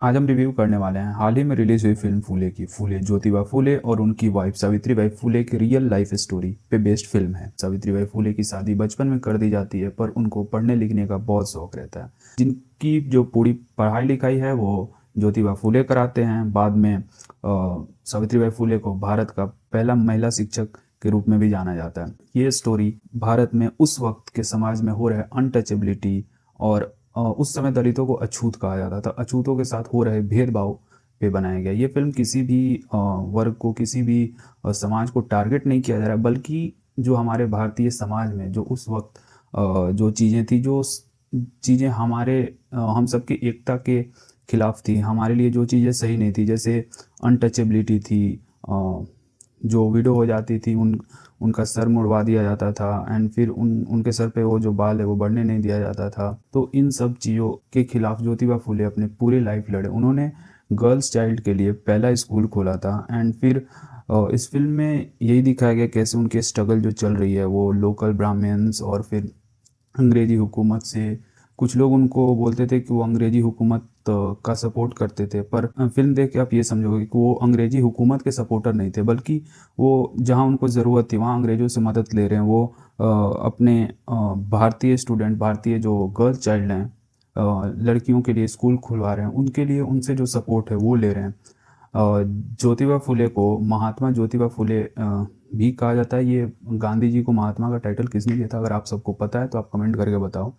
आज हम रिव्यू करने वाले हैं हाल ही में रिलीज हुई फिल्म फूले की। फूले ज्योतिबा फूले और उनकी वाइफ सावित्रीबाई फूले की रियल लाइफ स्टोरी पे बेस्ड फिल्म है। सावित्रीबाई फूले की शादी बचपन में कर दी जाती है, पर उनको पढ़ने लिखने का बहुत शौक रहता है। जिनकी जो पूरी पढ़ाई लिखाई है वो ज्योतिबा फूले कराते हैं। बाद में सावित्रीबाई फूले को भारत का पहला महिला शिक्षक के रूप में भी जाना जाता है। ये स्टोरी भारत में उस वक्त के समाज में हो रहे अनटचेबिलिटी और उस समय दलितों को अछूत कहा जाता था, अछूतों के साथ हो रहे भेदभाव पे बनाया गया। ये फिल्म किसी भी वर्ग को, किसी भी समाज को टारगेट नहीं किया जा रहा है, बल्कि जो हमारे भारतीय समाज में जो उस वक्त जो चीज़ें थी, जो चीज़ें हमारे हम सबकी एकता के खिलाफ थी, हमारे लिए जो चीज़ें सही नहीं थी, जैसे अनटचेबिलिटी थी, जो विडो हो जाती थी उनका सर मुड़वा दिया जाता था, एंड फिर उनके सर पे वो जो बाल है वो बढ़ने नहीं दिया जाता था। तो इन सब चीज़ों के खिलाफ ज्योतिबा फूले अपने पूरे लाइफ लड़े। उन्होंने गर्ल्स चाइल्ड के लिए पहला स्कूल खोला था। एंड फिर इस फिल्म में यही दिखाया गया कैसे उनके स्ट्रगल जो चल रही है वो लोकल ब्राह्मण्स और फिर अंग्रेजी हुकूमत से। कुछ लोग उनको बोलते थे कि वो अंग्रेजी हुकूमत का सपोर्ट करते थे, पर फिल्म देख के आप ये समझोगे कि वो अंग्रेजी हुकूमत के सपोर्टर नहीं थे, बल्कि वो जहाँ उनको ज़रूरत थी वहाँ अंग्रेज़ों से मदद ले रहे हैं। वो अपने भारतीय स्टूडेंट, भारतीय जो गर्ल चाइल्ड हैं, लड़कियों के लिए स्कूल खुलवा रहे हैं, उनके लिए उनसे जो सपोर्ट है वो ले रहे हैं। ज्योतिबा फुले को महात्मा ज्योतिबा फुले भी कहा जाता है। ये गांधी जी को महात्मा का टाइटल किसने दिया था, अगर आप सबको पता है तो आप कमेंट करके बताओ।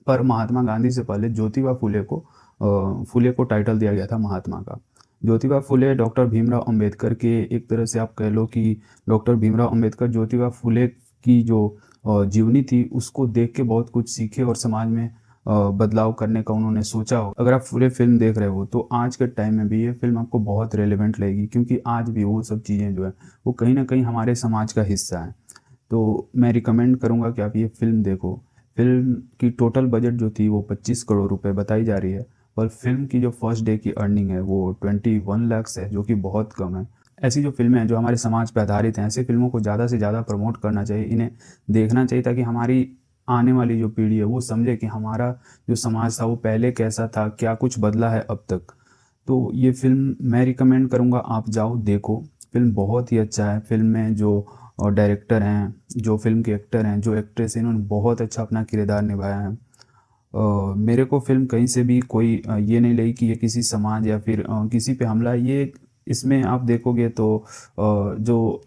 पर महात्मा गांधी से पहले ज्योतिबा फुले को टाइटल दिया गया था महात्मा का। ज्योतिबा फुले डॉक्टर भीमराव अंबेडकर के, एक तरह से आप कह लो कि डॉक्टर भीमराव अंबेडकर ज्योतिबा फुले की जो जीवनी थी उसको देख के बहुत कुछ सीखे और समाज में बदलाव करने का उन्होंने सोचा हो। अगर आप पूरे फिल्म देख रहे हो तो आज के टाइम में भी ये फिल्म आपको बहुत रेलेवेंट लगेगी, क्योंकि आज भी वो सब चीज़ें जो है वो कहीं ना कहीं हमारे समाज का हिस्सा है। तो मैं रिकमेंड करूँगा कि आप ये फिल्म देखो। फिल्म की टोटल बजट जो थी वो 25 करोड़ रुपए बताई जा रही है, और फिल्म की जो फर्स्ट डे की अर्निंग है वो 21 लाख है, जो कि बहुत कम है। ऐसी जो फिल्में हैं जो हमारे समाज पर आधारित हैं, ऐसी फिल्मों को ज़्यादा से ज़्यादा प्रमोट करना चाहिए, इन्हें देखना चाहिए, ताकि हमारी आने वाली जो पीढ़ी है वो समझे कि हमारा जो समाज था वो पहले कैसा था, क्या कुछ बदला है अब तक। तो ये फिल्म मैं रिकमेंड करूँगा, आप जाओ देखो। फिल्म बहुत ही अच्छा है। फिल्म में जो डायरेक्टर हैं, जो फिल्म के एक्टर हैं, जो एक्ट्रेस हैं, इन्होंने बहुत अच्छा अपना किरदार निभाया है। मेरे को फिल्म कहीं से भी कोई ये नहीं लगी कि ये किसी समाज या फिर किसी पे हमला है। ये इसमें आप देखोगे तो जो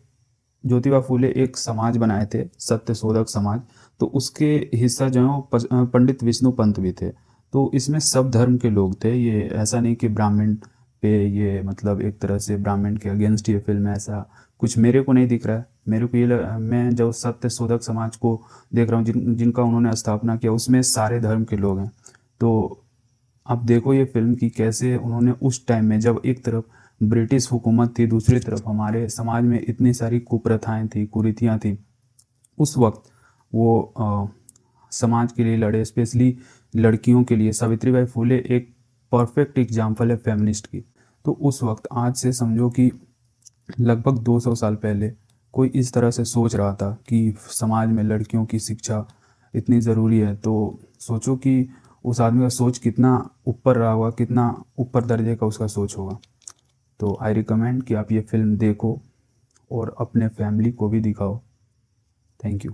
ज्योतिबा फूले एक समाज बनाए थे, सत्य शोधक समाज, तो उसके हिस्सा जो है वो पंडित विष्णु पंत भी थे। तो इसमें सब धर्म के लोग थे। ये ऐसा नहीं कि ब्राह्मण पे ये मतलब एक तरह से ब्राह्मण के अगेंस्ट ये फिल्म है, ऐसा कुछ मेरे को नहीं दिख रहा है। मेरे को मैं जो सत्य शोधक समाज को देख रहा हूँ, जिनका उन्होंने स्थापना किया, उसमें सारे धर्म के लोग हैं। तो आप देखो ये फिल्म की कैसे उन्होंने उस टाइम में, जब एक तरफ ब्रिटिश हुकूमत थी, दूसरी तरफ हमारे समाज में इतनी सारी कुप्रथाएं थी, कुरीतियाँ थी, उस वक्त वो समाज के लिए लड़े, स्पेशली लड़कियों के लिए। सावित्रीबाई फूले एक परफेक्ट एग्जाम्पल है फेमिनिस्ट की। तो उस वक्त, आज से समझो कि लगभग 200 साल पहले, कोई इस तरह से सोच रहा था कि समाज में लड़कियों की शिक्षा इतनी ज़रूरी है। तो सोचो कि उस आदमी का सोच कितना ऊपर रहा होगा, कितना ऊपर दर्जे का उसका सोच होगा। तो आई रिकमेंड कि आप ये फिल्म देखो और अपने फैमिली को भी दिखाओ। Thank you.